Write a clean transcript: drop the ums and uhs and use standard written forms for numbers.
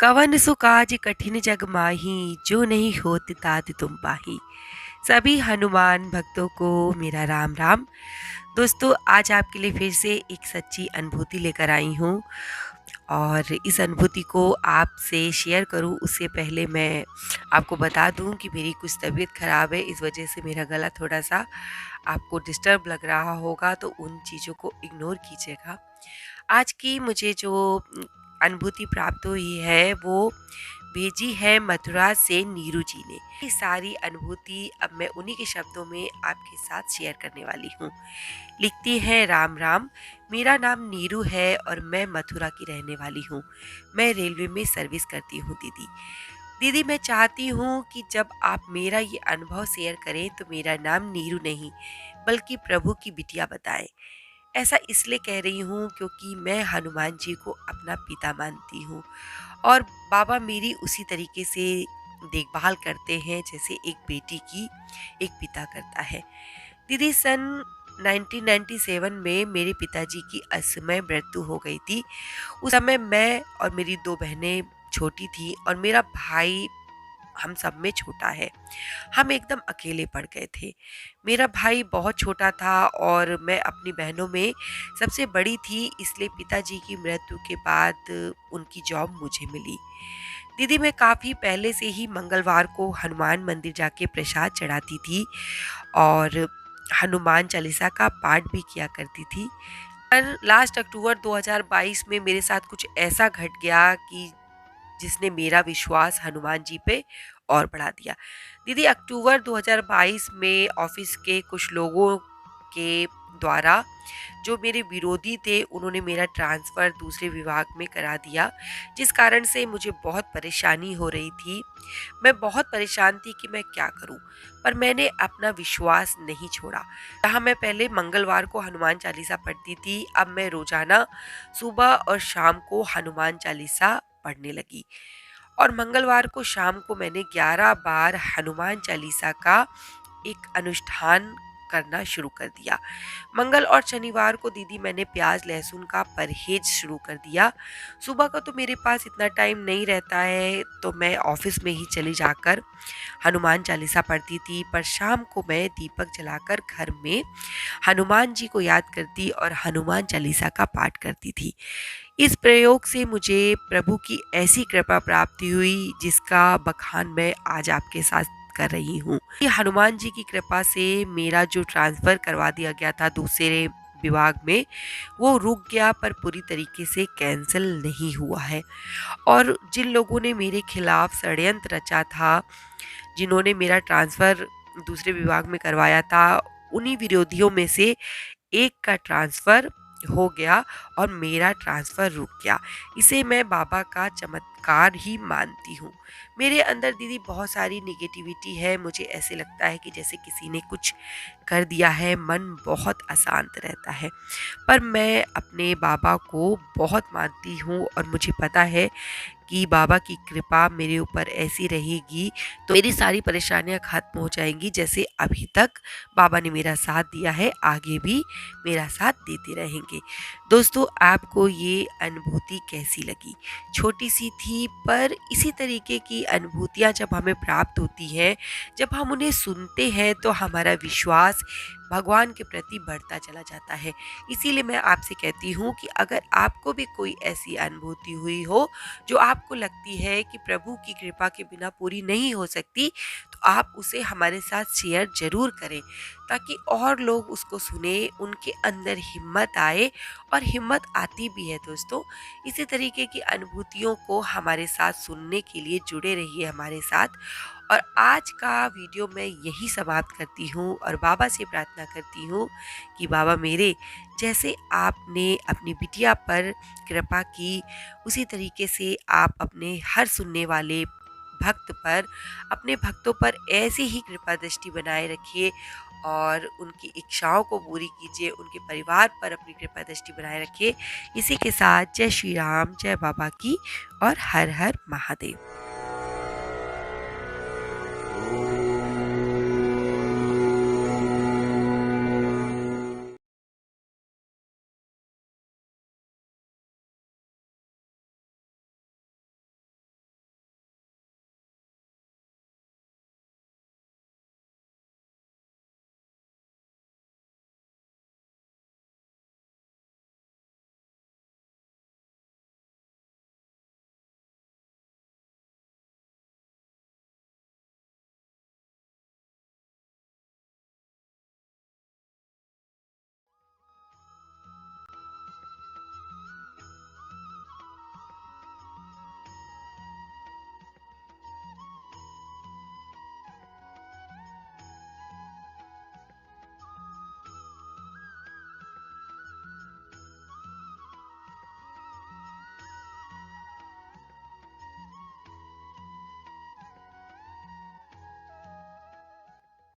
कवन सु काज कठिन जग माही, जो नहीं होत तात तुम पाही। सभी हनुमान भक्तों को मेरा राम राम। दोस्तों, आज आपके लिए फिर से एक सच्ची अनुभूति लेकर आई हूँ और इस अनुभूति को आपसे शेयर करूँ उससे पहले मैं आपको बता दूँ कि मेरी कुछ तबीयत ख़राब है। इस वजह से मेरा गला थोड़ा सा आपको डिस्टर्ब लग रहा होगा, तो उन चीज़ों को इग्नोर कीजिएगा। आज की मुझे जो अनुभूति प्राप्त हुई है वो भेजी है मथुरा से नीरू जी ने। ये सारी अनुभूति अब मैं उन्हीं के शब्दों में आपके साथ शेयर करने वाली हूँ। लिखती है, राम राम, मेरा नाम नीरू है और मैं मथुरा की रहने वाली हूँ। मैं रेलवे में सर्विस करती हूँ दीदी। दीदी, मैं चाहती हूँ कि जब आप मेरा ये अनुभव शेयर करें तो मेरा नाम नीरू नहीं बल्कि प्रभु की बिटिया बताएं। ऐसा इसलिए कह रही हूँ क्योंकि मैं हनुमान जी को अपना पिता मानती हूँ और बाबा मेरी उसी तरीके से देखभाल करते हैं जैसे एक बेटी की एक पिता करता है। दीदी, सन 1997 में मेरे पिताजी की असमय मृत्यु हो गई थी। उस समय मैं और मेरी दो बहनें छोटी थी और मेरा भाई हम सब में छोटा है। हम एकदम अकेले पड़ गए थे। मेरा भाई बहुत छोटा था और मैं अपनी बहनों में सबसे बड़ी थी, इसलिए पिताजी की मृत्यु के बाद उनकी जॉब मुझे मिली। दीदी, मैं काफ़ी पहले से ही मंगलवार को हनुमान मंदिर जाके प्रसाद चढ़ाती थी और हनुमान चालीसा का पाठ भी किया करती थी। पर लास्ट अक्टूबर 2022 में मेरे साथ कुछ ऐसा घट गया कि जिसने मेरा विश्वास हनुमान जी पे और बढ़ा दिया। दीदी, अक्टूबर 2022 में ऑफिस के कुछ लोगों के द्वारा, जो मेरे विरोधी थे, उन्होंने मेरा ट्रांसफ़र दूसरे विभाग में करा दिया, जिस कारण से मुझे बहुत परेशानी हो रही थी। मैं बहुत परेशान थी कि मैं क्या करूं, पर मैंने अपना विश्वास नहीं छोड़ा। जहाँ मैं पहले मंगलवार को हनुमान चालीसा पढ़ती थी, अब मैं रोजाना सुबह और शाम को हनुमान चालीसा पढ़ने लगी और मंगलवार को शाम को मैंने 11 बार हनुमान चालीसा का एक अनुष्ठान करना शुरू कर दिया। मंगल और शनिवार को दीदी मैंने प्याज लहसुन का परहेज शुरू कर दिया। सुबह का तो मेरे पास इतना टाइम नहीं रहता है, तो मैं ऑफिस में ही चली जाकर हनुमान चालीसा पढ़ती थी, पर शाम को मैं दीपक जलाकर घर में हनुमान जी को याद करती और हनुमान चालीसा का पाठ करती थी। इस प्रयोग से मुझे प्रभु की ऐसी कृपा प्राप्ति हुई जिसका बखान मैं आज आपके साथ कर रही हूँ। हनुमान जी की कृपा से मेरा जो ट्रांसफ़र करवा दिया गया था दूसरे विभाग में, वो रुक गया पर पूरी तरीके से कैंसिल नहीं हुआ है। और जिन लोगों ने मेरे खिलाफ षड्यंत्र रचा था, जिन्होंने मेरा ट्रांसफ़र दूसरे विभाग में करवाया था, उन्हीं विरोधियों में से एक का ट्रांसफ़र हो गया और मेरा ट्रांसफ़र रुक गया। इसे मैं बाबा का चमत्कार ही मानती हूँ। मेरे अंदर दीदी बहुत सारी नेगेटिविटी है। मुझे ऐसे लगता है कि जैसे किसी ने कुछ कर दिया है, मन बहुत अशांत रहता है। पर मैं अपने बाबा को बहुत मानती हूँ और मुझे पता है कि बाबा की कृपा मेरे ऊपर ऐसी रहेगी तो मेरी सारी परेशानियां खत्म हो जाएंगी। जैसे अभी तक बाबा ने मेरा साथ दिया है, आगे भी मेरा साथ देते रहेंगे। दोस्तों, आपको ये अनुभूति कैसी लगी? छोटी सी थी, पर इसी तरीके की अनुभूतियां जब हमें प्राप्त होती हैं, जब हम उन्हें सुनते हैं, तो हमारा विश्वास भगवान के प्रति बढ़ता चला जाता है। इसीलिए मैं आपसे कहती हूँ कि अगर आपको भी कोई ऐसी अनुभूति हुई हो जो आपको लगती है कि प्रभु की कृपा के बिना पूरी नहीं हो सकती, तो आप उसे हमारे साथ शेयर ज़रूर करें ताकि और लोग उसको सुने, उनके अंदर हिम्मत आए, और हिम्मत आती भी है दोस्तों। इसी तरीके की अनुभूतियों को हमारे साथ सुनने के लिए जुड़े रहिए हमारे साथ। और आज का वीडियो मैं यही समाप्त करती हूँ और बाबा से प्रार्थना करती हूँ कि बाबा मेरे, जैसे आपने अपनी बिटिया पर कृपा की, उसी तरीके से आप अपने हर सुनने वाले भक्त पर, अपने भक्तों पर ऐसी ही कृपा दृष्टि बनाए रखिए और उनकी इच्छाओं को पूरी कीजिए, उनके परिवार पर अपनी कृपा दृष्टि बनाए रखिए। इसी के साथ जय श्री राम, जय बाबा की और हर हर महादेव।